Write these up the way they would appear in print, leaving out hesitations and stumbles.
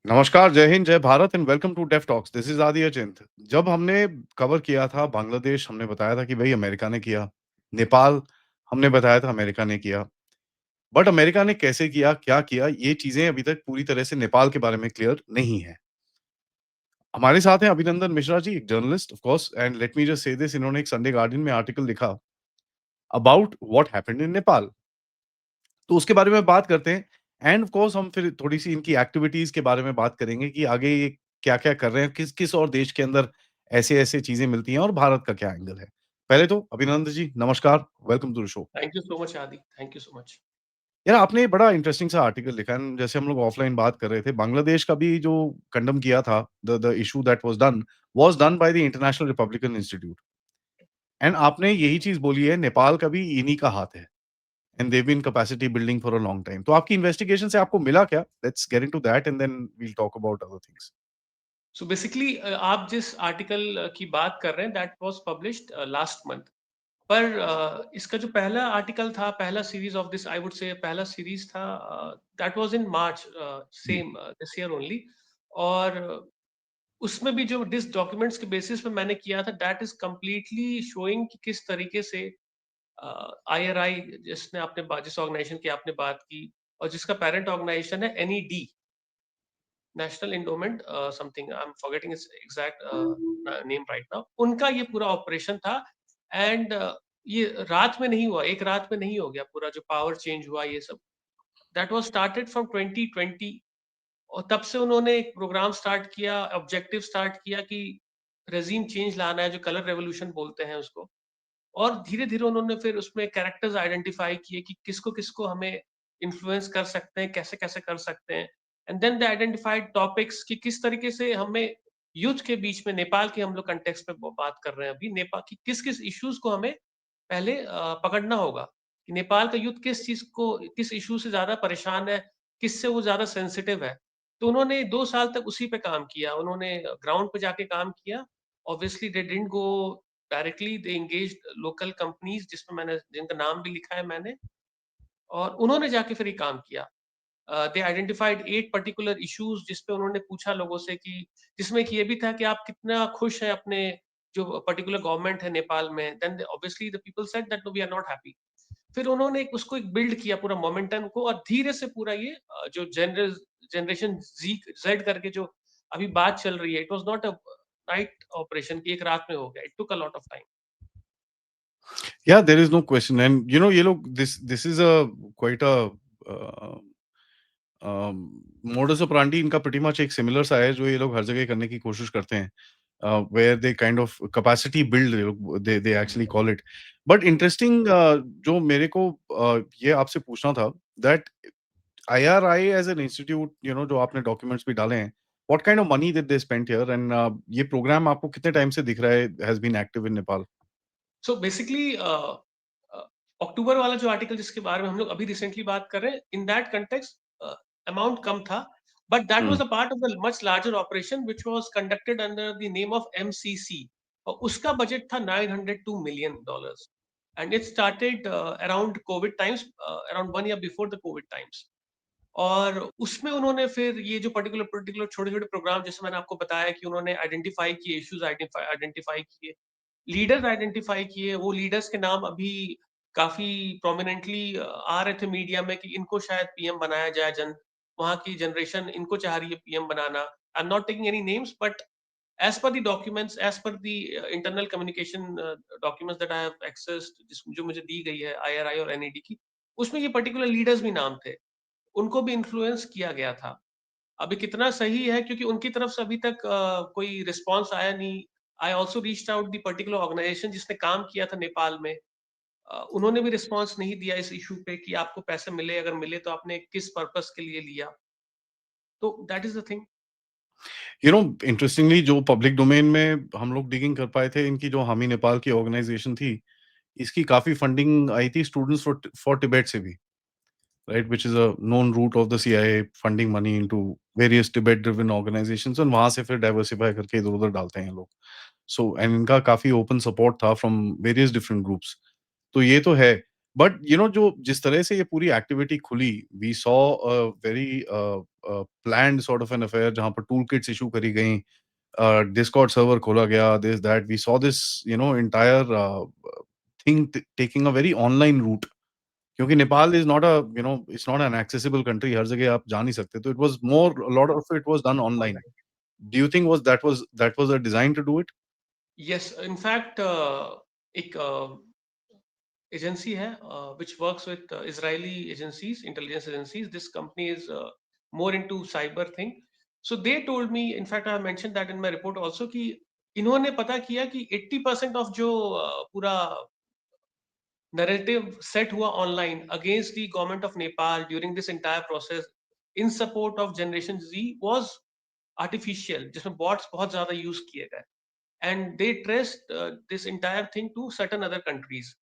नमस्कार, जय हिंद, जय Bharat and welcome to Deaf Talks. This is Aadi Achint. जब हमने कवर किया था बांग्लादेश, हमने बताया था कि भई अमेरिका ने किया। नेपाल, हमने बताया था अमेरिका ने किया। बट अमेरिका ने कैसे किया, क्या किया, ये चीज़ें अभी तक पूरी तरह से नेपाल के बारे में क्लियर नहीं है। हमारे साथ हैं अभिनंदन मिश्रा जी, एक journalist of course and let me just say this, इन्होंने एक संडे गार्डियन में आर्टिकल लिखा about what happened in Nepal. तो उसके बारे में बात करते हैं एंड ऑफ कोर्स हम फिर थोड़ी-सी इनकी एक्टिविटीज़ के बारे में बात करेंगे कि आगे ये क्या-क्या कर रहे हैं, किस-किस और देश के अंदर ऐसे-ऐसे चीज़ें मिलती हैं और भारत का क्या एंगल है। पहले तो अभिनंदन जी नमस्कार, welcome to the show. Thank you so much Aadi, thank you so much. यार आपने बड़ा इंटरेस्टिंग सा आर्टिकल लिखा है जैसे हम लोग ऑफलाइन बात कर रहे थे, बांग्लादेश का भी जो कंडेम किया था, the issue that was done by the international Republican institute and आपने यही चीज़ बोली है, नेपाल का भी इन्हीं का हाथ है। And they've been capacity building for a long time. तो आपकी इन्वेस्टिगेशन से आपको मिला क्या? Let's get into that and then we'll talk about other things. So basically आप जिस आर्टिकल की बात कर रहे हैं that was published last month. पर इसका जो पहला आर्टिकल था, पहला series of this I would say पहला सीरीज़ था दैट वाज़ इन मार्च जी, सेम दिस ईयर ओनली। और उसमें भी जो जिस डॉक्यूमेंट्स के बेसिस पे मैंने किया था दैट इज़ कंप्लीटली शोइंग कि किस तरीके से आईआरआई जिस ऑर्गेनाइजेशन की आपने बात की और जिसका पेरेंट ऑर्गेनाइजेशन है NED, national endowment something, I am forgetting it's exact name right now. उनका ये पूरा ऑपरेशन था। एंड ये रात में नहीं हुआ, एक रात में नहीं हो गया पूरा जो पावर चेंज हुआ ये सब। That was started from 2020। और तब से उन्होंने एक प्रोग्राम स्टार्ट किया, ऑब्जेक्टिव स्टार्ट किया कि रेज़ीम चेंज लाना है, जो कलर रेवोल्यूशन बोलते हैं उसको। और धीरे-धीरे उन्होंने फिर उसमें कैरेक्टर्स आइडेंटिफ़ाई किए कि किसको-किसको हमें इन्फ्लुएंस कर सकते हैं, कैसे-कैसे कर सकते हैं। And then they identified topics कि किस तरीके से हमें यूथ के बीच में, नेपाल के हम लोग कॉन्टेक्स्ट में ब बात कर रहे हैं अभी, नेपाल की किस-किस इश्यूज़ को हमें पहले पकड़ना होगा। कि नेपाल का यूथ किस चीज़ को, किस इश्यू से ज़्यादा परेशान है, किससे वो ज़्यादा सेंसिटिव है। तो उन्होंने 2 साल तक उसी पे काम किया। उन्होंने ग्राउंड पे जाके काम किया। Obviously they didn't go directly, they engaged local companies जिसमें मैंने जिनका नाम भी लिखा है मैंने। और उन्होंने जाके फिर ये काम किया। दे आइडेंटिफाइड 8 पर्टिकुलर इश्यूज़ जिस पे उन्होंने पूछा लोगों से कि जिसमें कि ये भी था कि आप कितना खुश हैं अपने जो पर्टिकुलर गवर्नमेंट है नेपाल में। Then obviously the people said that no we are not happy. फिर उन्होंने उसको एक बिल्ड किया पूरा मोमेंटम को, और धीरे से पूरा ये जो जनरेशन ज़ेड करके जो अभी बात चल रही है, it was not a night operation कि एक रात में हो गया। It took a lot of time. या there is no question and you know ये लोग this this is a quite a modus operandi इनका प्रीटी मच एक सिमिलर सा है जो ये लोग हर जगह करने की कोशिश करते हैं। Where they kind of capacity build they actually call it. But interesting जो मेरे को ये आपसे पूछना था that IRI as an institute you know जो आपने डॉक्यूमेंट्स भी डाले हैं, what kind of money did they spend here and ये प्रोग्राम आपको कितने टाइम से दिख रहा है has been active in Nepal? So basically October वाला जो आर्टिकल जिसके बारे में हम लोग अभी रिसेंटली बात कर रहे हैं, इन दैट कंटेक्स्ट अमाउंट कम था। But that hmm, was a part of the much larger operation which was conducted under the name of MCC. और उसका बजट था 902 million dollars. And it started around Covid times, around 1 year before the Covid times. और उसमें उन्होंने फिर ये जो particular particular छोटे-छोटे प्रोग्राम जैसे मैंने आपको बताया कि उन्होंने आइडेंटिफाई किए, इश्यूज़ आइडेंटिफाई आइडेंटिफाई किए, लीडर्स आइडेंटिफाई किए। वो लीडर्स के नाम अभी काफ़ी प्रोमिनेंटली आ रहे थे मीडिया में कि इनको शायद पीएम बनाया जाए। वहाँ की जनरेशन इनको चाह रही है PM banana. I am not taking any names, but as per the documents, as per the internal communication documents that I have accessed, जो मुझे दी गई है आईआरआई और एनईडी की, उसमें ये पर्टिकुलर लीडर्स भी नाम थे। उनको भी इन्फ्लुएंस किया गया था। अभी कितना सही है क्योंकि उनकी तरफ से अभी तक कोई रिस्पॉन्स आया नहीं। I also reached out the particular organisation जिसने काम किया था नेपाल में। उन्होंने भी रिस्पॉन्स नहीं दिया इस इश्यू पे कि आपको पैसे मिले, अगर मिले तो आपने किस पर्पस के लिए लिया। तो that is the thing. You know interestingly जो पब्लिक डोमेन में हम लोग डिगिंग कर पाए थे इनकी जो हामी नेपाल की ऑर्गेनाइज़ेशन थी, इसकी काफ़ी फंडिंग आई थी स्टूडेंट्स फॉर तिब्बत से भी। Right which is a known route of the CIA funding money into various Tibet driven organisations and वहाँ से फिर डाइवर्सिफाई करके इधर-उधर डालते हैं लोग। सो एंड इनका काफ़ी ओपन सपोर्ट था फ्रॉम वेरियस डिफरेंट ग्रुप्स। तो ये तो है। बट जो जिस तरह से ये पूरी एक्टिविटी खुली, we saw a very planned sort of an affair जहाँ पर टूल किट्स इश्यू करी गई, डिस्कॉर्ड सर्वर खोला गया, this that we saw this entire thing taking a very online route, क्योंकि Nepal is not it's not an accessible country, हर जगह आप जा नहीं सकते, तो it was more lot of it was done online. Online. Do you think that was a design to do it? Yes, in fact एक agency है which works with Israeli agencies, intelligence agencies. This company is more into cyber thing. So they told me, in fact, I have mentioned that in my report also कि इन्होंने पता किया कि 80% of जो पूरा narrative set हुआ online against the government of Nepal during this entire process in support of generation Z was artificial, जिसमें bots बहुत ज्यादा यूज किए गए and they traced this entire thing to certain other countries.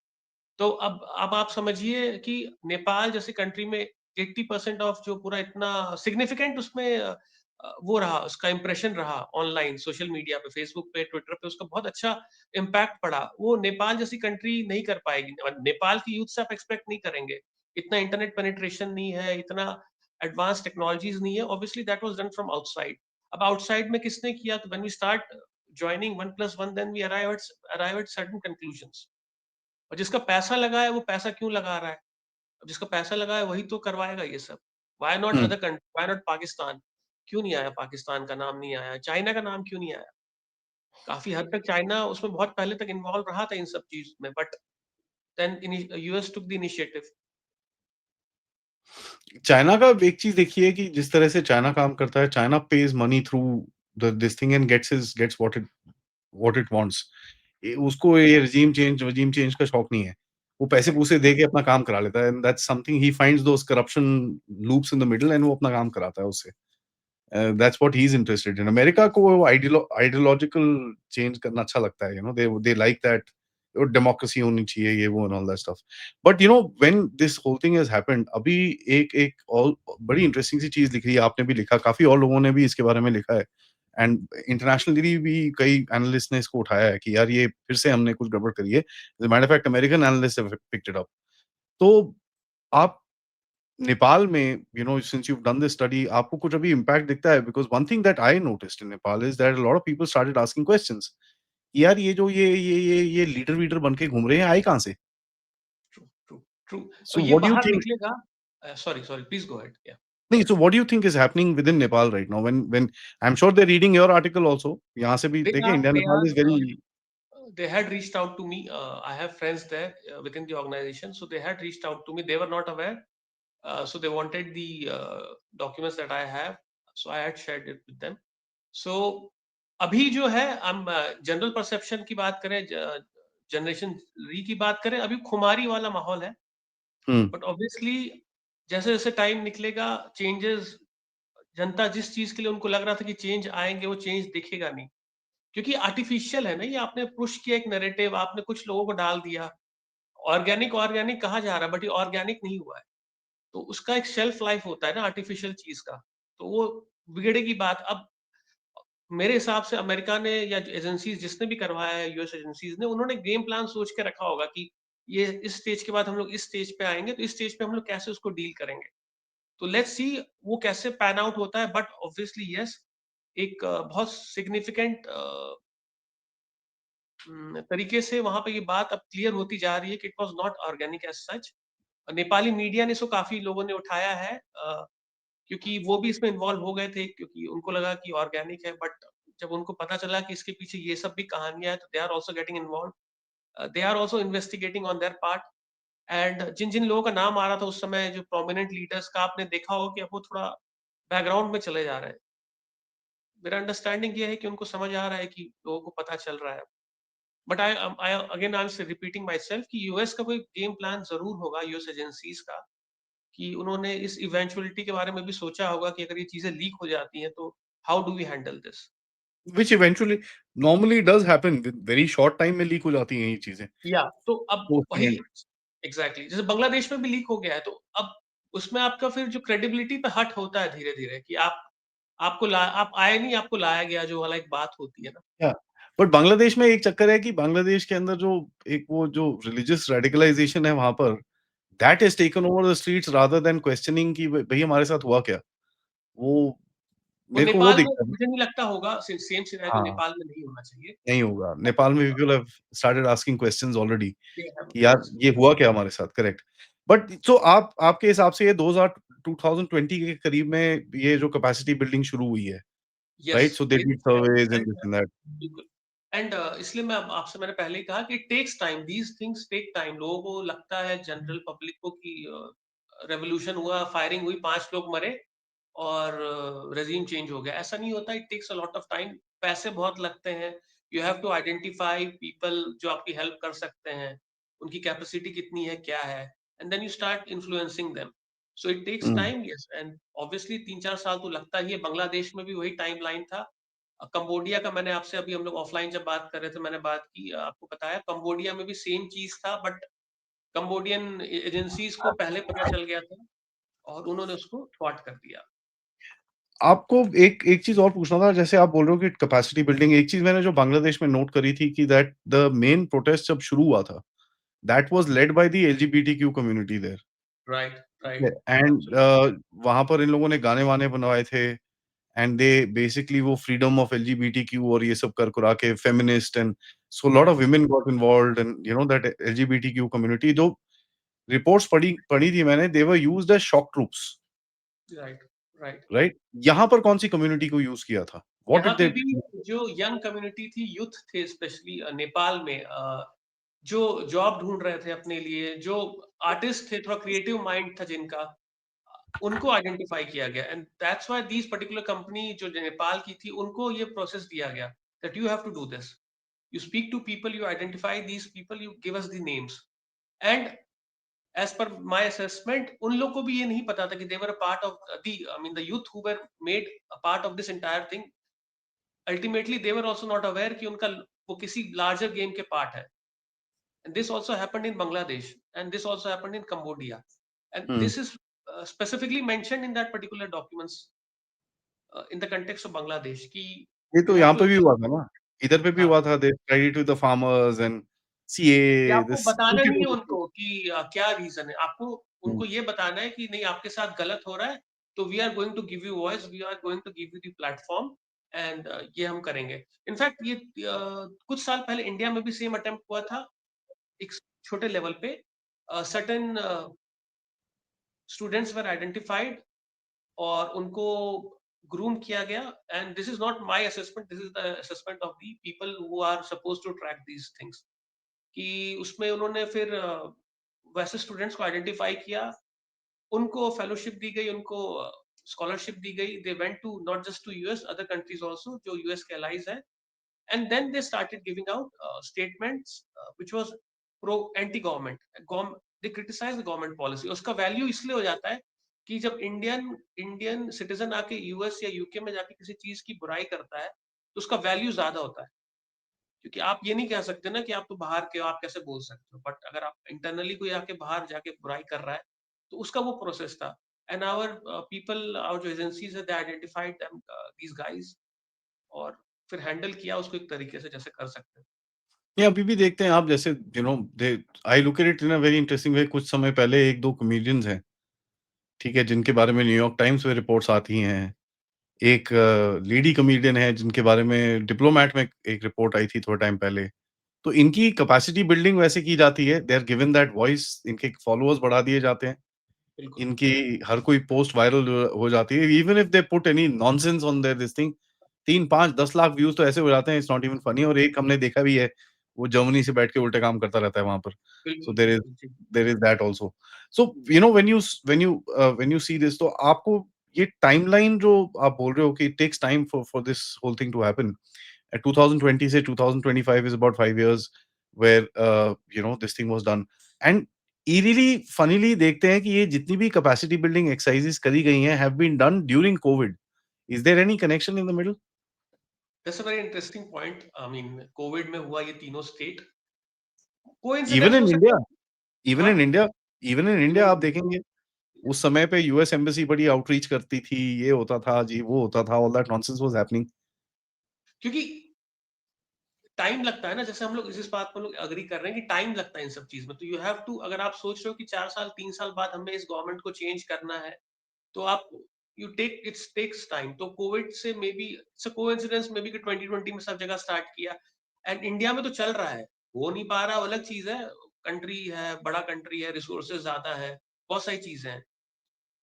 तो अब आप समझिए कि नेपाल जैसी कंट्री में 80% ऑफ जो पूरा इतना सिग्निफिकेंट उसमें वो रहा, उसका इंप्रेशन रहा ऑनलाइन सोशल मीडिया पे, फेसबुक पे, ट्विटर पे, उसका बहुत अच्छा इम्पैक्ट पड़ा। वो नेपाल जैसी कंट्री नहीं कर पाएगी, और नेपाल की यूथ से आप एक्सपेक्ट नहीं करेंगे। इतना इंटरनेट पेनिट्रेशन नहीं है, इतना एडवांस टेक्नोलॉजीज नहीं है। Obviously that was done from outside. अब आउटसाइड में किसने किया? तो when we start joining one plus one, then we arrive at certain conclusions. और जिसका पैसा लगा है वो पैसा क्यों लगा रहा है? अब जिसका पैसा लगा है वही तो करवाएगा ये सब। Why not Hmm. Other country, why not Pakistan? क्यों नहीं आया पाकिस्तान का नाम, नहीं आया, चाइना का नाम क्यों नहीं आया? काफ़ी हद तक चाइना उसमें बहुत पहले तक इन्वॉल्व रहा था इन सब चीज़ में, but then US took the initiative. China का एक चीज देखिए कि जिस तरह से चाइना काम करता है, China pays money through this thing and gets what it wants. उसको ये regime चेंज का शौक नहीं है। वो पैसे राइट। पूसे दे के अपना काम करा लेता है, and that's something he finds those corruption loops in the middle, and वो अपना काम कराता है उससे। That's what he is interested in. America को वो आइडियोलॉजिकल चेंज करना अच्छा लगता है, दे लाइक दैट डेमोक्रेसी होनी चाहिए, ये वो and all that stuff. But when this whole thing has happened, अभी एक एक और बड़ी इंटरेस्टिंग सी चीज लिख रही है, आपने भी लिखा, काफी और लोगों ने भी इसके बारे में लिखा है, एंड इंटरनेशनली भी कई एनालिस्ट ने इसको उठाया है कि यार ये फिर से हमने कुछ गड़बड़ करी है। Matter of fact American analyst have picked it up. तो आप नेपाल में, since you've done this study, आपको कुछ अभी इम्पैक्ट दिखता है? Because one thing that I noticed in Nepal is that a lot of people started asking questions. यार ये जो ये लीडर वीडर बन के घूम रहे हैं, आए कहाँ से? True, true, true. और सो ये व्हाट डू यू बाहर थिंक निकलेगा। Sorry, sorry, please go ahead. या नहीं, so what do you think is happening within Nepal right now? When I am sure they are reading your article also. यहाँ से भी दे देखिए, our India they Nepal are is very they had reached out to me. I have friends there within the organization, so they had reached out to me. They were not aware, so they wanted the documents that I have, so I had shared it with them. So अभी जो है हम general perception की बात करें, generation री की बात करें, अभी खुमारी वाला माहौल है। हुँ। बट ऑब्वियसली जैसे जैसे टाइम निकलेगा, चेंजेस, जनता जिस चीज के लिए उनको लग रहा था कि चेंज आएंगे, वो चेंज दिखेगा नहीं, क्योंकि आर्टिफिशियल है ना ये। आपने पुश किया एक नैरेटिव, आपने कुछ लोगों को डाल दिया, ऑर्गेनिक ऑर्गेनिक कहा जा रहा है, बट ये ऑर्गेनिक नहीं हुआ है। तो उसका एक शेल्फ लाइफ होता है ना आर्टिफिशियल चीज का, तो वो बिगड़ेगी बात। अब मेरे हिसाब से अमेरिका ने या एजेंसीज जिसने भी करवाया है, यूएस एजेंसीज ने, उन्होंने गेम प्लान सोच के रखा होगा कि ये इस स्टेज के बाद हम लोग इस स्टेज पे आएंगे, तो इस स्टेज पे हम लोग कैसे उसको डील करेंगे। तो लेट्स सी वो कैसे पैन आउट होता है। बट ऑब्वियसली यस, एक बहुत सिग्निफिकेंट तरीके से वहां पे ये बात अब क्लियर होती जा रही है कि it was not organic as such. Nepali media ने, सो काफी लोगों ने उठाया है, क्योंकि वो भी इसमें इन्वॉल्व हो गए थे, क्योंकि उनको लगा कि ऑर्गेनिक है। बट जब उनको पता चला कि इसके पीछे ये सब भी कहानियां हैं, तो they are also getting involve, they are also investigating on their part. And जिन जिन लोगों का नाम आ रहा था उस समय, जो प्रोमिनेंट लीडर्स का, आपने देखा होगा कि अब वो थोड़ा बैकग्राउंड में चले जा रहे हैं। मेरा अंडरस्टैंडिंग ये है कि उनको समझ आ रहा है कि लोगों को पता चल रहा है। But I again I am repeating my self कि यूएस का कोई गेम प्लान जरूर होगा, यूएस एजेंसीज का, कि उन्होंने इस इवेंचुअलिटी के बारे में भी सोचा होगा कि अगर ये चीजें लीक हो जाती हैं तो how do we handle this. Which eventually normally does happen, with very short time में लीक हो जाती हैं ये चीज़ें, या तो अब पोस्ट वही इवेंट। एग्जैक्टली जैसे बांग्लादेश में भी लीक हो गया है, तो अब उसमें आपका फिर जो क्रेडिबिलिटी पे हट होता है धीरे धीरे, कि आप आए नहीं, आपको लाया गया, जो वाला एक बात होती है ना। या बट बांग्लादेश में एक चक्कर है कि बांग्लादेश के अंदर जो एक वो जो रिलीजियस रेडिकलाइजेशन है वहाँ पर, that has taken over the streets rather than questioning कि भ भई हमारे साथ हुआ क्या? वो और मेरे को वो नेपाल में दिखता है। मुझे नहीं लगता होगा, सेम सिनेरियो हाँ, नेपाल में नहीं होना चाहिए। नहीं होगा। बट नेपाल में people have started asking questions already they have कि यार यस, ये हुआ क्या हमारे साथ? करेक्ट। बट सो आप आपके हिसाब से ये 2020 के करीब में ये जो कैपेसिटी बिल्डिंग शुरू हुई है, यस, राइट? सो दे ये did surveys and and this and that. बिल्कुल। एंड इसलिए मैं आपसे मैंने पहले ही कहा कि it takes time, these things take time. लोगों को लगता है जनरल पब्लिक को कि रेवोल्यूशन हुआ, फायरिंग हुई, 5 लोग मरे और रेज़ीम चेंज हो गया। ऐसा नहीं होता, it takes a lot of time, पैसे बहुत लगते हैं। You have to identify people जो आपकी हेल्प कर सकते हैं, उनकी कैपेसिटी कितनी है, क्या है, and then you start influencing them. So it takes hmm. Time, yes, and obviously 3-4 साल तो लगता ही है। बांग्लादेश में भी वही टाइमलाइन था। कंबोडिया का मैंने आपसे अभी हम लोग ऑफलाइन जब बात कर रहे थे, मैंने बात की, आपको बताया कंबोडिया में भी सेम चीज़ था, बट कंबोडियन एजेंसीज़ को पहले पता चल गया था और उन्होंने उसको थ्वार्ट कर दिया। आपको एक एक चीज़ और पूछना था, जैसे आप बोल रहे हो कि कैपेसिटी बिल्डिंग, एक चीज़ मैंने जो बांग्लादेश में नोट करी थी कि दैट द मेन प्रोटेस्ट जब शुरू हुआ था, that was led by the LGBTQ community there. Right, ठीक है? राइट, एंड एब्सोल्युटली, वहाँ पर इन लोगों ने गाने-वाने बनवाए थे एंड दे बेसिकली वो फ्रीडम ऑफ एलजीबीटीक्यू और ये सब कर-कुरा के feminist and so lot of yes, women got involved and you know that LGBTQ community जो रिपोर्ट्स पढ़ी पढ़ी थी मैंने, they were used as shock troops, right, right. Right? यहाँ पर कौन-सी कम्युनिटी को यूज़ किया था? व्हाट यहाँ डिड पे दे भी जो यंग कम्युनिटी थी, यूथ थे स्पेशली नेपाल में, जो जॉब ढूँढ रहे थे अपने लिए, जो आर्टिस्ट थे, थोड़ा क्रिएटिव माइंड था जिनका, उनको आइडेंटिफाई किया गया, and that's why these particular company जो नेपाल की थी, उनको ये प्रोसेस दिया गया that you have to do this. You speak to people, you identify these people, you give us the names. And as per my assessment, उन लोग को भी ये नहीं पता था कि they were a part of I mean, the youth who were made a part of this entire thing. Ultimately, they were also not aware कि उनका वो किसी larger game के part है. And this also happened in Bangladesh, and this also happened in Cambodia. And hmm, this is specifically mentioned in that particular documents in the context of Bangladesh कि ये you तो have यहाँ to पे भी हुआ था ना, इधर पे भी हाँ, हुआ था, they tried to the farmers and कि सीएए आपको दिस बताना नहीं है ब्यूटीफुल। उनको कि क्या रीज़न है। आपको हुँ, उनको ये बताना है कि नहीं आपके साथ गलत हो रहा है, तो we are going to give you voice, we are going to give you the platform and ये हम करेंगे। इनफैक्ट ये कुछ साल पहले इंडिया में भी सेम अटेम्प्ट हुआ था, एक छोटे लेवल पे। सर्टेन स्टूडेंट्स वर आइडेंटिफाइड और उनको ग्रूम किया गया, and this is not my assessment, this is the assessment of the people who are supposed to track these things. कि उसमें उन्होंने फिर वैसे स्टूडेंट्स को आइडेंटिफाई किया, उनको फेलोशिप दी गई, उनको स्कॉलरशिप दी गई। They went to not just to US, other countries also जो यूएस के एलाइज हैं, and then they started giving out statements which was pro anti government. They criticize the government policy. उसका value इसलिए हो जाता है कि जब इंडियन इंडियन सिटीजन आके यूएस या यूके में जाके किसी चीज की बुराई करता है, तो उसका वैल्यू ज्यादा होता है। क्योंकि आप ये नहीं कह सकते ना कि आप तो बाहर के हो, आप कैसे बोल सकते हो? बट अगर आप इंटरनली कोई आके बाहर जाके बुराई कर रहा है, तो उसका वो प्रोसेस था। एंड आवर पीपल, आवर जो एजेंसीज़ है, दे आइडेंटिफाइड देम दीज़ गाइज़ और फिर हैंडल किया उसको एक तरीके से जैसे कर सकते हैं। नहीं अभी भी देखते हैं आप जैसे you know they I look at it in a very interesting way कुछ समय पहले 1-2 कॉमेडियंस हैं, ठीक है? जिनके बारे में न्यूयॉर्क टाइम्स में रिपोर्ट्स आती हैं। एक लेडी कॉमेडियन है जिनके बारे में डिप्लोमैट में एक रिपोर्ट आई थी थोड़े टाइम पहले। तो इनकी कैपेसिटी बिल्डिंग वैसे की जाती है, they are given that voice, इनके फॉलोअर्स बढ़ा दिए जाते हैं। बिल्कुल, इनकी हर कोई पोस्ट वायरल हो जाती है, even if they put any nonsense on their this thing 3, 5, 10 lakh views तो ऐसे हो जाते हैं, इट्स नॉट इवन फनी। और एक हमने देखा भी है, वो जर्मनी से बैठ के उल्टे काम करता रहता है वहाँ पर। सो बिल्कुल, देयर इज़ बिल्कुल, जी। There is that also. So you know when you see this, तो आपको ये टाइमलाइन जो आप बोल रहे हो कि it takes time for this whole thing to happen. 2020 से 2025 is about 5 years where you know this thing was done and eerily funnily देखते हैं कि ये जितनी भी कैपेसिटी बिल्डिंग एक्सरसाइजेस करी गई हैं have been done during COVID. Is there any connection in the middle? That's a very interesting point. I mean Covid में हुआ ये तीनों स्टेट, Even कोइंसिडेंस हो in सकता India, है। even हाँ, in India, even in India even आप देखेंगे उस समय पे यूएस एम्बेसी बड़ी आउटरीच करती थी, ये होता था जी, वो होता था, all that nonsense was happening. क्योंकि टाइम लगता है ना, जैसे हम लोग इस बात पर लोग एग्री कर रहे हैं कि टाइम लगता है इन सब चीज़ में। तो यू हैव टू, अगर आप सोच रहे हो कि 4 साल, 3 साल बाद हमें इस गवर्नमेंट को चेंज करना है, तो आप you take it's takes time. तो कोविड से maybe it's a coincidence maybe कि 2020 में सब जगह स्टार्ट किया एंड इंडिया में तो चल रहा है। हो नहीं पा रहा वो अलग चीज़ है, कंट्री है, बड़ा कंट्री है, रिसोर्सेज़ ज़्यादा है, बहुत सारी चीज़ें हैं।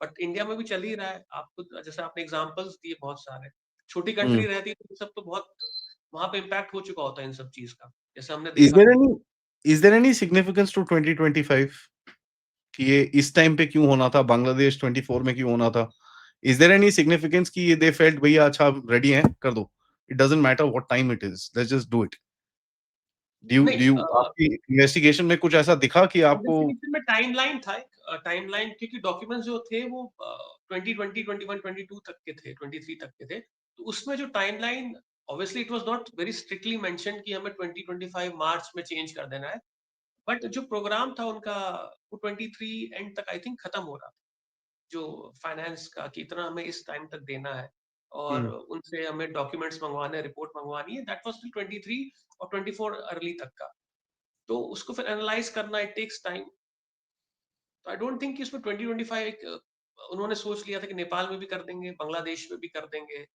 बट इंडिया में भी चल ही रहा है। आपको जैसे आपने एग्ज़ाम्पल्स दिए बहुत सारे। छोटी हुँ। कंट्री रहती तो ये सब तो बहुत वहाँ पे इम्पैक्ट हो चुका होता है इन सब चीज़ का। जैसे हमने इज़ देखा देयर कि any is there any significance to 2025 कि ये इस टाइम पे क्यों होना था? बांग्लादेश 24 में क्यों होना था? इज़ देयर एनी सिग्निफिकेंस कि ये दे फेल्ट भैया अच्छा अब रेडी हैं, कर दो। It doesn't matter what time it is, let's just do it. नहीं डू यू आपकी इन्वेस्टिगेशन में कुछ ऐसा दिखा कि आपको इन्वेस्टिगेशन में टाइमलाइन था एक टाइमलाइन, क्योंकि डॉक्यूमेंट्स जो थे वो 2020, 21, 22 तक के थे, 23 तक के थे। तो उसमें जो timeline, obviously it was not very strictly mentioned कि हमें 2025 मार्च में चेंज कर देना है। बट जो प्रोग्राम था उनका वो 23 एंड तक आई थिंक खत्म हो रहा था। जो फाइनेंस का कि इतना हमें इस टाइम तक देना है और हुँ, उनसे हमें डॉक्यूमेंट्स मंगवाने हैं, रिपोर्ट मंगवानी है। दैट वाज़ टिल 23 और 24 अर्ली तक का। तो उसको फिर एनालाइज़ करना इट टेक्स टाइम। तो आई डोंट थिंक कि इसमें 2025 एक उन्होंने सोच लिया था कि नेपाल में भी कर देंगे, बांग्लादेश में भी कर देंगे,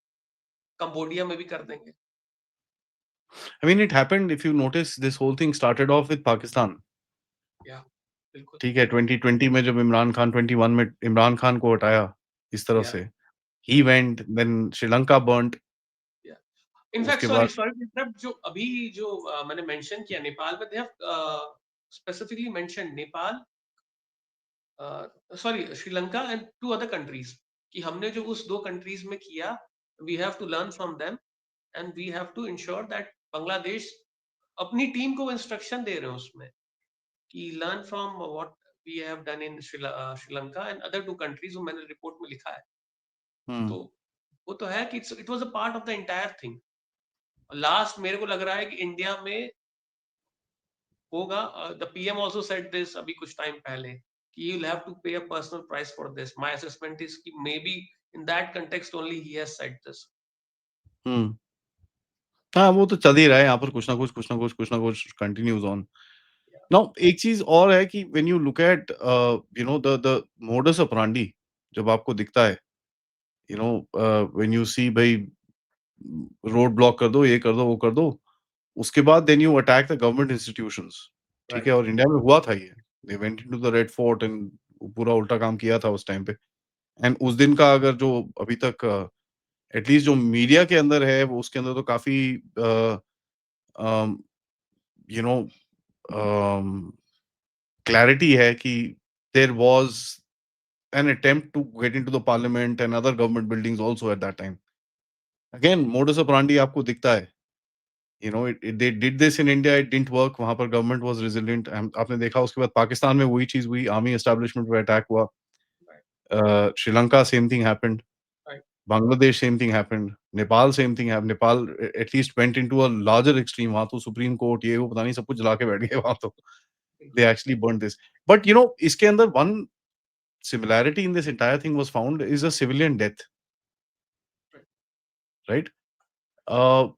कंबोडिया में भी कर देंगे। I mean it happened if you notice this whole thing started off with Pakistan, या बिल्कुल। ठीक है? 2020 में जब इमरान खान 21 में इमरान खान को हटाया इस तरह या से, he went then Sri Lanka burned या इनफैक्ट उसके सॉरी बाद सॉरी टू इंटरप्ट, जो अभी जो मैंने मेंशन किया नेपाल में, they have specifically mention Nepal, sorry Sri Lanka and 2 other countries, कि हमने जो उस 2 कंट्रीज में किया, we have to learn from them and we have to ensure that Bangladesh अपनी टीम को इंस्ट्रक्शन दे रहे हैं उसमें कि learn from what we have done in Sri Lanka and other 2 countries, जो मैंने रिपोर्ट में लिखा है। हुँ, तो वो तो है कि it was a part of the entire thing. Last मेरे को लग रहा है कि इंडिया में होगा, the PM also said this अभी कुछ टाइम पहले कि you will have to pay a personal price for this. My assessment is कि may be in that context only he has said this. हुँ। हाँ, वो तो चल ही रहा है यहाँ पर कुछ ना कुछ, कुछ ना कुछ, कुछ ना कुछ कंटिन्यूज़ ऑन। नाउ एक चीज़ और है कि when you look at you know the modus operandi जब आपको दिखता है, यू नो व्हेन यू सी भई रोड ब्लॉक कर दो, ये कर दो, वो कर दो, उसके बाद then you attack the government institutions, ठीक है? राइट, और इंडिया में हुआ था ये। They went into the Red Fort and पूरा उल्टा काम किया था उस टाइम पे। एंड उस दिन का अगर जो अभी तक एटलीस्ट जो मीडिया के अंदर है, वो उसके अंदर तो काफ़ी um, you know um, clarity है कि there was an attempt to get into the parliament and other government buildings also at that time. Again modus operandi आपको दिखता है। You know they did this in India, it didn't work, वहाँ पर government was resilient. आपने देखा उसके बाद पाकिस्तान में वही चीज़ हुई, आर्मी एस्टेब्लिशमेंट पे अटैक हुआ। Right, Sri Lanka same thing happened, right, Bangladesh same thing happened, Nepal same thing happened, Nepal at least went into a larger extreme, वहाँ तो सुप्रीम कोर्ट ये वो पता नहीं सब कुछ जला के बैठ गए वहाँ तो। They बिल्कुल, actually burnt this. But you know इसके अंदर one similarity in this entire thing was found is a civilian death, right, right? अ,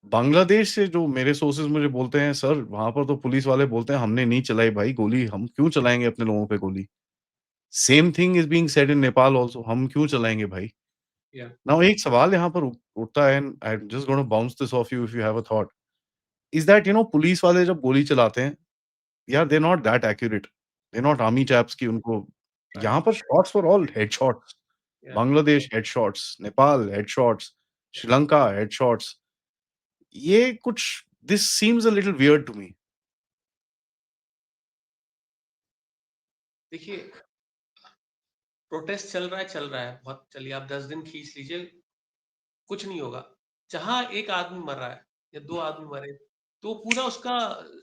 बांग्लादेश से जो मेरे सोर्सेज़ मुझे बोलते हैं सर वहाँ पर तो पुलिस वाले बोलते हैं हमने नहीं चलाई भाई गोली, हम क्यों चलाएँगे अपने लोगों पे गोली? Same thing is being said in Nepal also, हम क्यों चलाएँगे भाई? या नाउ एक सवाल यहाँ पर उठता है and I am just gonna bounce this off you if you have a thought, is that you know police वाले जब गोली चलाते हैं, यार they are not that accurate. They are not army chaps कि उनको राइट, यहाँ पर शॉट्स वर ऑल हेडशॉट्स। या Bangladesh headshots, Nepal headshots, Sri Lanka headshots. ये कुछ this seems a little weird to me. देखिए प्रोटेस्ट चल रहा है बहुत, चलिए आप 10 दिन खींच लीजिए, कुछ नहीं होगा। जहाँ 1 आदमी मर रहा है या 2 आदमी मरे, तो पूरा उसका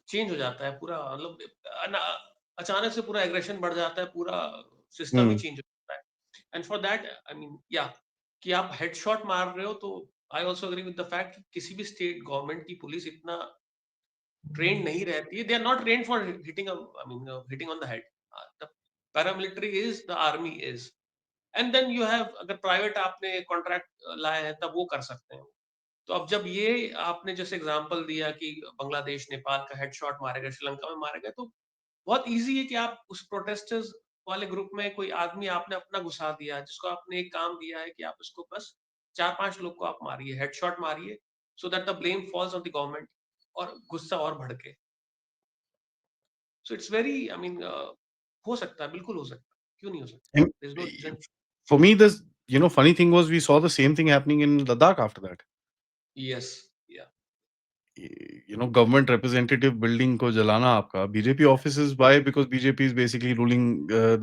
चेंज हो जाता है, पूरा मतलब अना अचानक से पूरा एग्रेशन बढ़ जाता है, पूरा सिस्टम ही हुँ, चेंज हो जाता है। And for that I mean या कि आप हेडशॉट मार रहे हो, तो I also agree with the fact कि किसी भी स्टेट गवर्नमेंट की पुलिस इतना ट्रेन्ड नहीं रहती है। They are not trained for hitting I mean hitting on the head. The paramilitary is, the army is. And then you have, अगर private आपने कॉन्ट्रैक्ट लाए हैं तब वो कर सकते हैं। तो अब जब ये आपने जैसे एग्ज़ाम्पल दिया कि बांग्लादेश, नेपाल का हेडशॉट मारे गए, श्रीलंका में मारे गए, तो बहुत ईज़ी है कि आप उस प्रोटेस्टर्स वाले ग्रुप में कोई आदमी आपने अपना घुसा दिया, जिसको आपने एक काम दिया है कि आप उसको बस 4-5 लोग को आप मारिए, हेडशॉट मारिए, so that the blame falls on the government और गुस्सा और भड़के। So it's very I mean हो सकता है, बिल्कुल हो सकता है। क्यों नहीं हो सकता? And there is no reason. for me, this funny thing was we saw the same thing happening in Ladakh after that. Yes, या Government representative building को जलाना आपका BJP offices why because BJP is basically ruling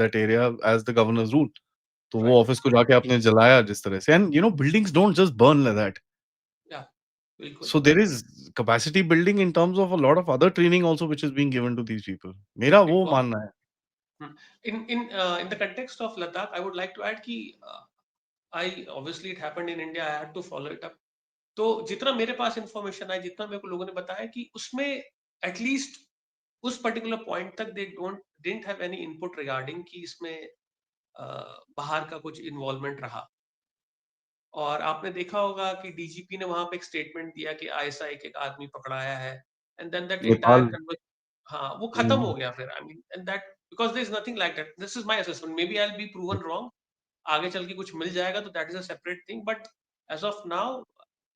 that area as the governor's rule. तो वो right, office को जाके आपने जलाया जिस तरह से and buildings don't just burn like that. या बिल्कुल। So there is capacity building in terms of a lot of other training also which is being given to these people. मेरा एक वो बहुत मानना है. in the context of Ladakh, I would like to add कि I obviously it happened in India, I had to follow it up. तो जितना मेरे पास इन्फॉर्मेशन आई, जितना मेरे को लोगों ने बताया कि उसमें एटलीस्ट उस पर्टिकुलर पॉइंट तक they don't didn't have any input regarding कि इसमें अ, बाहर का कुछ इन्वॉल्वमेंट रहा। और आपने देखा होगा कि डीजीपी ने वहाँ पे एक स्टेटमेंट दिया कि आईएसआई एक-एक आदमी पकड़ाया है and then that entire Nepal कन्वर हाँ, वो खत्म हो हुँ, गया फिर I mean and that because there is nothing like that. This is my assessment, maybe I will be proven wrong, आगे चल के कुछ मिल जाएगा तो that is a separate thing but as of now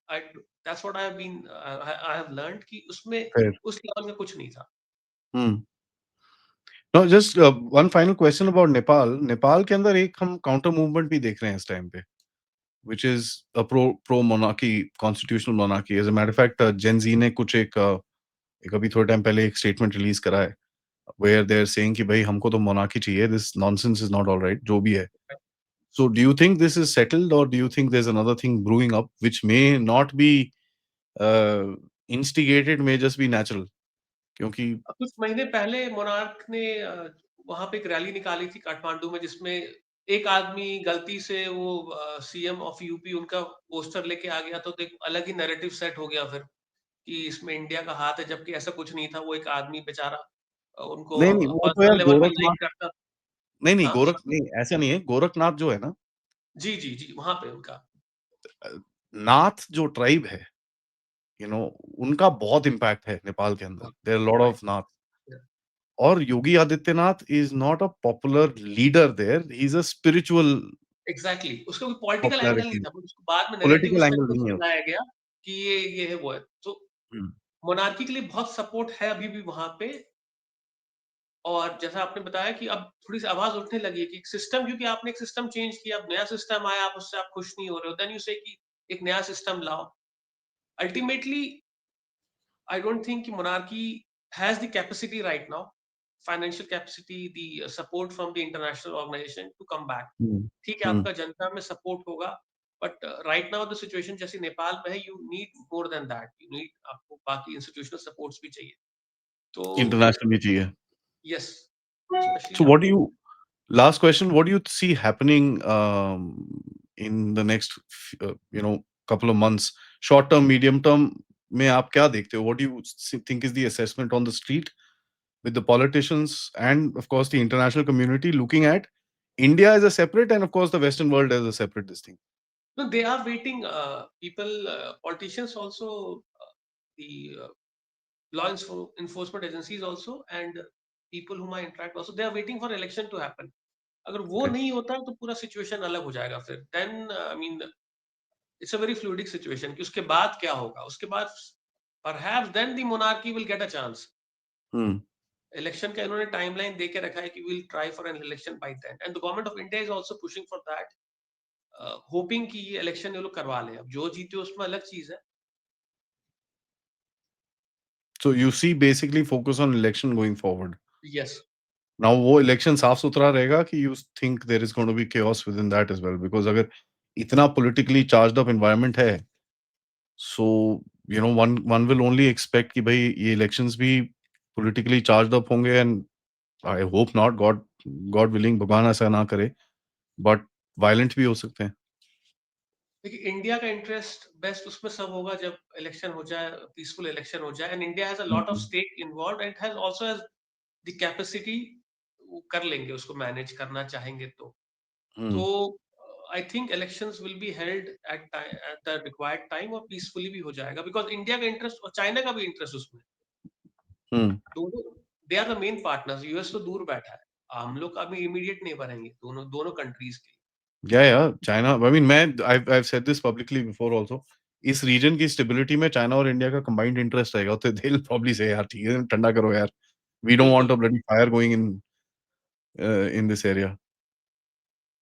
I that's what I have been I have learned कि उसमें फिर उस लेवल में कुछ नहीं था। हुँ. No just one final question about Nepal. Nepal के अंदर एक हम काउंटर मूवमेंट भी देख रहे हैं इस टाइम पे, which is a pro monarchy constitutional monarchy. As a matter of fact gen Z ने कुछ एक अभी थोड़े टाइम पहले एक स्टेटमेंट रिलीज़ करा है, वेयर दे आर सेइंग कि भई हमको तो मोनार्की चाहिए, this nonsense is not alright, जो भी है. So do you think this is settled or do you think there's another thing brewing up which may not be uh, instigated, may just be natural? क्योंकि कुछ महीने पहले monarch ने वहाँ पे एक रैली निकाली थी काठमांडू में जिसमें एक आदमी गलती से वो सीएम ऑफ यूपी उनका पोस्टर लेके आ गया तो एक अलग ही नैरेटिव सेट हो गया फिर कि इसमें इंडिया का हाथ है जबकि ऐसा कुछ नहीं था। वो एक आदमी बेचारा उनको नहीं, नहीं, वो तो पर्सनल यार लेवल पे गोरखनाथ लाइक करता। नहीं, नहीं, हाँ, नहीं, ऐसा नहीं है, गोरखनाथ जो है ना जी, जी, जी, वहाँ पे उनका। अ, नाथ जो ट्राइब है, उनका बहुत इम्पैक्ट है नेपाल के अंदर। हाँ, there are lot right, of Nath और Yogi Adityanath is not a popular leader there, he is a spiritual exactly उसका कोई पॉलिटिकल एंगल नहीं पॉपुलैरिटी था, बट उसको बाद में नैरेटिव पॉलिटिकल इस एंगल तरीके से नहीं है उसका। बनाया गया कि ये है, वो है। तो हुँ, मोनार्की के लिए बहुत सपोर्ट है अभी भी वहाँ पे। और जैसा आपने बताया कि अब थोड़ी-सी आवाज़ उठने लगी है कि सिस्टम क्योंकि आपने एक सिस्टम चेंज किया, अब नया सिस्टम आया, आप उससे आप खुश नहीं हो रहे हो, देन यू से कि एक नया सिस्टम लाओ। Ultimately I don't think monarchy has the capacity right now, financial capacity, the support from the international organization to come back. हुँ, ठीक है, हुँ. आपका जनता में सपोर्ट होगा, but right now the situation जैसे नेपाल में है, you need more than that, you need आपको बाकी इंस्टीट्यूशनल सपोर्ट्स भी चाहिए। तो इंटरनेशनल भी चाहिए। Yes, specially So what do आपको you last question, what do you see happening in the next couple of months? Short term, medium term में आप क्या देखते हो? What do you think is the assessment on the street with the politicians and of course the international community looking at India as a separate and of course the Western world as a separate this thing? no, they are waiting, people, politicians also, the law enforcement agencies also and people whom I interact also, they are waiting for election to happen. अगर वो Okay. नहीं होता तो पूरा situation अलग हो जाएगा फिर। Then I mean it's a very fluidic situation कि उसके बाद क्या होगा? उसके बाद perhaps then the monarchy will get a chance. Hmm. Election का इन्होंने टाइमलाइन दे के रखा है कि we will try for an election by then and the government of India is also pushing for that, hoping कि ये इलेक्शन ये लोग करवा लें। अब जो जीते उसमें अलग चीज़ है। So you see basically focus on election going forward. Yes. Now वो इलेक्शन साफ-सुथरा रहेगा कि you think there is going to be chaos within that as well? Because अगर इतना politically charged up environment है, so one will only expect कि भाई ये इलेक्शंस भी politically charged up होंगे and I hope not, God willing भगवान ऐसा ना करे, but violent भी हो सकते हैं। देखिए इंडिया का इंटरेस्ट बेस्ट उसमें सब होगा जब इलेक्शन हो जाए, पीसफुल इलेक्शन हो जाए and India has a lot of hmm, stake involved and has also has the capacity, वो कर लेंगे उसको मैनेज करना चाहेंगे तो। तो hmm, I think elections will be held at the required time और पीसफुली भी हो जाएगा, बिकॉज इंडिया का इंटरेस्ट और चाइना का भी इंटरेस्ट उसमें, हुँ। दोनों they are the main partners. US तो दूर बैठा है, हम लोग अभी इमीडिएट नहीं बढ़ेंगे दोनों दोनों कंट्रीज के लिए। या चाइना आई मीन मैं I have said this publicly before also इस रीजन की स्टेबिलिटी में चाइना और इंडिया का कंबाइंड इंटरेस्ट रहेगा तो दे विल प्रोबब्ली से यार ठीक है ठंडा करो यार वी डोंट वांट बिल्कुल। A bloody fire going in this area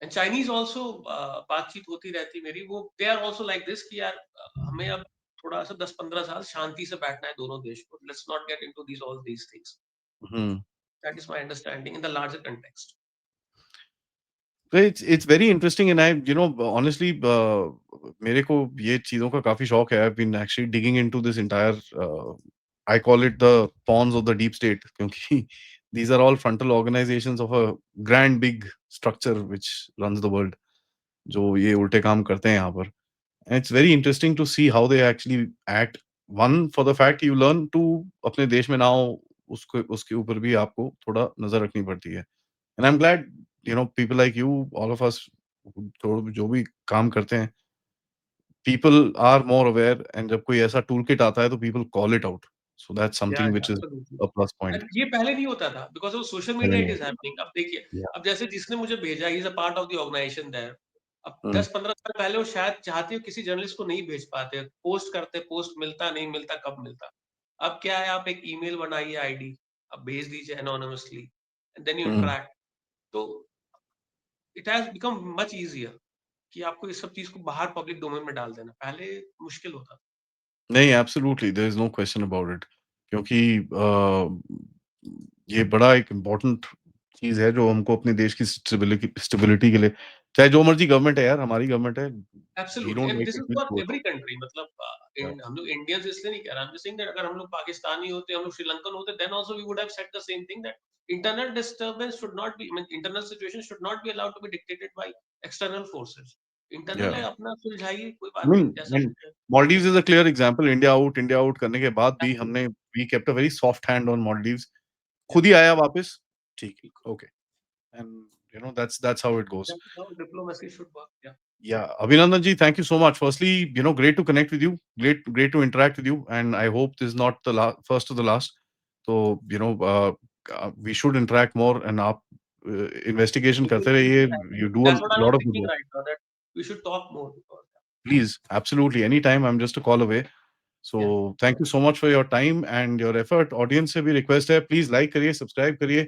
and Chinese also बातचीत होती रहती मेरी, वो they are also like this कि यार हमें अब थोड़ा सा 10-15 साल शांति से बैठना है दोनों देश को, let's not get into these all these things. Hmm that is my understanding in the larger context. तो it's very interesting and I honestly मेरे को ये चीजों का काफी शौक है I been actually digging into this entire I call it the pawns of the deep state क्योंकि these are all frontal organizations of a grand big structure which runs the world जो ये उल्टे काम करते हैं यहाँ पर and it's very interesting to see how they actually act one for the fact you learn to अपने देश में ना हो उसको उसके ऊपर भी आपको थोड़ा नजर रखनी पड़ती है and I'm glad people like you all of us जो भी काम करते हैं people are more aware and जब कोई ऐसा टूल किट आता है तो people call it out so that's या something which is absolutely. a plus point ये पहले नहीं होता था बिकॉज़ ऑफ सोशल पहले मीडिया नहीं इट इज़ होता हैपनिंग। अब देखिए, या अब जैसे जिसने मुझे भेजा ही is a part of the organization there. अब हम्म 10-15 साल पहले वो शायद चाहते हो किसी जर्नलिस्ट को नहीं भेज पाते। पोस्ट करते, पोस्ट मिलता, नहीं मिलता, कब मिलता। अब क्या है, आप एक ईमेल बनाइए आईडी, अब भेज दीजिए anonymously and then you hmm interact. तो it has become much easier कि आपको इस सब चीज़ को बाहर पब्लिक डोमेन में डाल देना। पहले मुश्किल होता था। नहीं absolutely there is no question about it क्योंकि ये बड़ा एक इम्पोर्टेंट चीज है जो हमको अपने देश की स्टेबिलिटी के लिए चाहे जो मर्जी गवर्नमेंट है यार हमारी गवर्नमेंट है we absolutely don't and make this it is we for throw it every country. मतलब हम लोग इंडियंस इसलिए नहीं कह रहा, आई एम सेइंग दैट अगर हम लोग पाकिस्तानी होते, हम लोग श्रीलंकन होते, then also we would have said the same thing that internal disturbance should not be, I mean internal situation should not be allowed to be dictated by external forces. Internal या है अपना, सुलझाइए, कोई आई बात नहीं, जैसा मीन कुछ है। Maldives is a clear example India out करने के बाद भी हमने absolutely. We kept a very soft hand on Maldives या खुद ही आया वापस ठीक okay and that's how it goes that is how diplomacy should work. या Yeah, Abhinandan ji, thank you so much. Firstly, great to connect with you. Great to interact with you. And I hope this is not the first to the last. So, we should interact more and आप investigation करते रहिए. You do a that's what I was lot of good thinking work. Right now that we should talk more because Please, absolutely. Anytime, I'm just a call away. या So, thank you so much for your time and your effort. Audience से भी request है, please like करिए, subscribe करिए.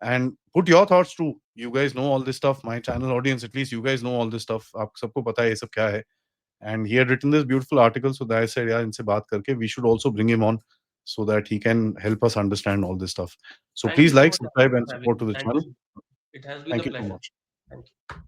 And put your thoughts too. You guys know all this stuff. My channel audience, at least you guys know all this stuff. आप सबको पता है ये सब क्या है. And he had written this beautiful article. So that I said, yeah, इनसे बात करके we should also bring him on so that he can help us understand all this stuff. So thank please you so like, much subscribe, and for support having to me. the thank channel. You. It has been Thank a you so pleasure. much. Thank you.